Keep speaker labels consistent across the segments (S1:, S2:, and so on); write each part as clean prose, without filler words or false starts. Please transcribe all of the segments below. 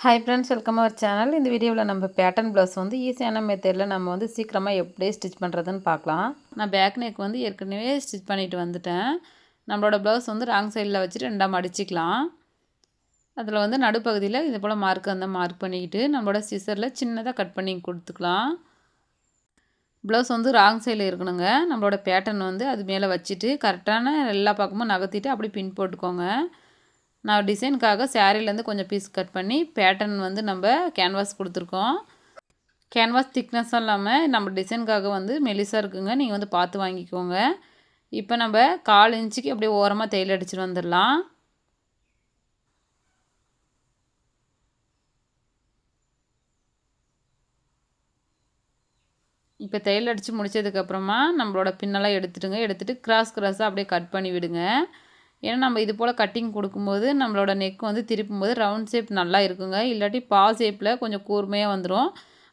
S1: Hi friends, welcome our channel. இந்த வீடியோவில் நம்ம பேட்டர்ன் ப்ளவுஸ் வந்து ஈஸியான மெத்தடில் நம்ம வந்து சீக்கிரமாக எப்படி ஸ்டிச் பண்ணுறதுன்னு பார்க்கலாம். நான் பேக் நெக் வந்து ஏற்கனவே ஸ்டிச் பண்ணிட்டு வந்துட்டேன். நம்மளோட ப்ளவுஸ் வந்து ராங் சைடில் வச்சுட்டு ரெண்டாக மடிச்சிக்கலாம். அதில் வந்து நடுப்பகுதியில் இது போல் மார்க் பண்ணிக்கிட்டு நம்மளோட சிசரில் சின்னதாக கட் பண்ணி கொடுத்துக்கலாம். ப்ளவுஸ் வந்து ராங் சைடில் இருக்கணுங்க. நம்மளோட பேட்டர்ன் வந்து அது மேலே வச்சுட்டு கரெக்டான எல்லா பக்கமும் நகர்த்திட்டு அப்படி பின் போட்டுக்கோங்க. நான் டிசைனுக்காக சாரீலேருந்து கொஞ்சம் பீஸ் கட் பண்ணி பேட்டர்ன் வந்து நம்ம கேன்வாஸ் கொடுத்துருக்கோம். கேன்வாஸ் திக்னஸும் இல்லாமல் நம்ம டிசைனுக்காக வந்து மெலிசாக இருக்குங்க. நீங்கள் வந்து பார்த்து வாங்கிக்கோங்க. இப்போ நம்ம 1/4 இன்ச்சுக்கு அப்படியே ஓரமாக தையல் அடிச்சுட்டு வந்துடலாம். இப்போ தையல் அடித்து முடித்ததுக்கப்புறமா நம்மளோட பின்னெல்லாம் எடுத்துகிட்டு கிராஸாக அப்படியே கட் பண்ணி விடுங்க. ஏன்னா நம்ம இது போல் கட்டிங் கொடுக்கும்போது நம்மளோட நெக் வந்து திருப்பும்போது ரவுண்ட் ஷேப் நல்லா இருக்குங்க. இல்லாட்டி பா ஷேப்பில் கொஞ்சம் கூர்மையாக வந்துடும்.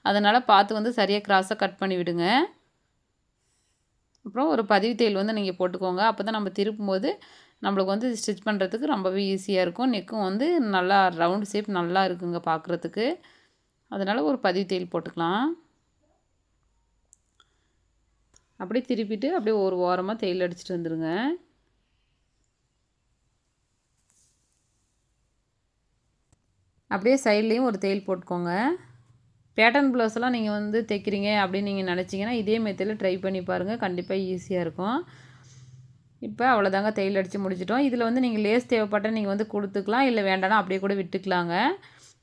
S1: அதனால் பார்த்து வந்து சரியாக கிராஸாக கட் பண்ணி விடுங்க. அப்புறம் ஒரு பதிவு தையல் வந்து நீங்கள் போட்டுக்கோங்க. அப்போ தான் நம்ம திருப்பும்போது நம்மளுக்கு வந்து ஸ்டிச் பண்ணுறதுக்கு ரொம்பவே ஈஸியாக இருக்கும். நெக்கும் வந்து நல்லா ரவுண்ட் ஷேப் நல்லா இருக்குங்க பார்க்குறதுக்கு. அதனால் ஒரு பதிவு தையல் போட்டுக்கலாம். அப்படியே திருப்பிட்டு அப்படியே ஒரு ஓரமாக தையல் அடிச்சுட்டு வந்துடுங்க. அப்படியே சைட்லேயும் ஒரு தையல் போட்டுக்கோங்க. பேட்டர்ன் ப்ளவுஸ்லாம் நீங்கள் வந்து தைக்கிறீங்க அப்படின்னு நீங்கள் நினச்சிங்கன்னா இதே மெத்தடில் ட்ரை பண்ணி பாருங்கள். கண்டிப்பாக ஈஸியாக இருக்கும். இப்போ அவ்வளோதாங்க, தையல் அடித்து முடிச்சிட்டோம். இதில் வந்து நீங்கள் லேஸ் தேவைப்பட்டால் நீங்கள் வந்து கொடுத்துக்கலாம், இல்லை வேண்டாம்னா அப்படியே கூட விட்டுக்கலாங்க.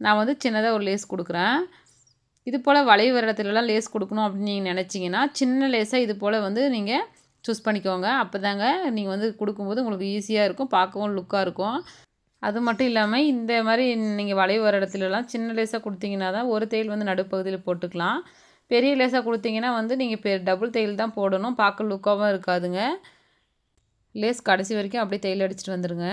S1: நான் வந்து சின்னதாக ஒரு லேஸ் கொடுக்குறேன். இது போல் வளைவு இடத்துலலாம் லேஸ் கொடுக்கணும் அப்படின்னு நீங்கள் நினச்சிங்கன்னா சின்ன லேஸாக இது போல் வந்து நீங்கள் சூஸ் பண்ணிக்கோங்க. அப்போ தாங்க நீங்கள் வந்து கொடுக்கும்போது உங்களுக்கு ஈஸியாக இருக்கும், பார்க்கவும் லுக்காக இருக்கும். அது மட்டும் இல்லாமல் இந்த மாதிரி நீங்கள் வளைவு வர இடத்துலலாம் சின்ன லேஸாக கொடுத்தீங்கன்னா தான் ஒரு தையல் வந்து நடுப்பகுதியில் போட்டுக்கலாம். பெரிய லேஸாக கொடுத்தீங்கன்னா வந்து நீங்கள் டபுள் தையல் தான் போடணும், பார்க்க லுக்காகவும் இருக்காதுங்க. லேஸ் கடைசி வரைக்கும் அப்படியே தையல் அடிச்சுட்டு வந்துடுங்க.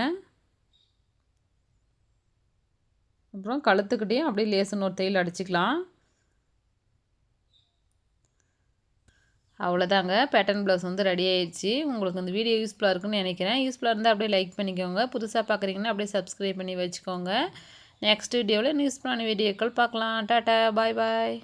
S1: அப்புறம் கழுத்துக்கிட்டேயும் அப்படியே லேசுன்னு ஒரு தையல் அடிச்சுக்கலாம். அவ்வளோதாங்க, பேட்டர்ன் ப்ளவுஸ் வந்து ரெடி ஆயிடுச்சு. உங்களுக்கு இந்த வீடியோ யூஸ்ஃபுல்லாக இருக்குன்னு நினைக்கிறேன். யூஸ்ஃபுல்லாக இருந்தால் அப்படியே லைக் பண்ணிக்கோங்க. புதுசாக பார்க்குறீங்கன்னா அப்படியே சப்ஸ்கிரைப் பண்ணி வச்சுக்கோங்க. நெக்ஸ்ட் வீடியோவில் யூஸ்ஃபுல்லான வீடியோக்கள் பார்க்கலாம். டாட்டா, பாய் பாய்.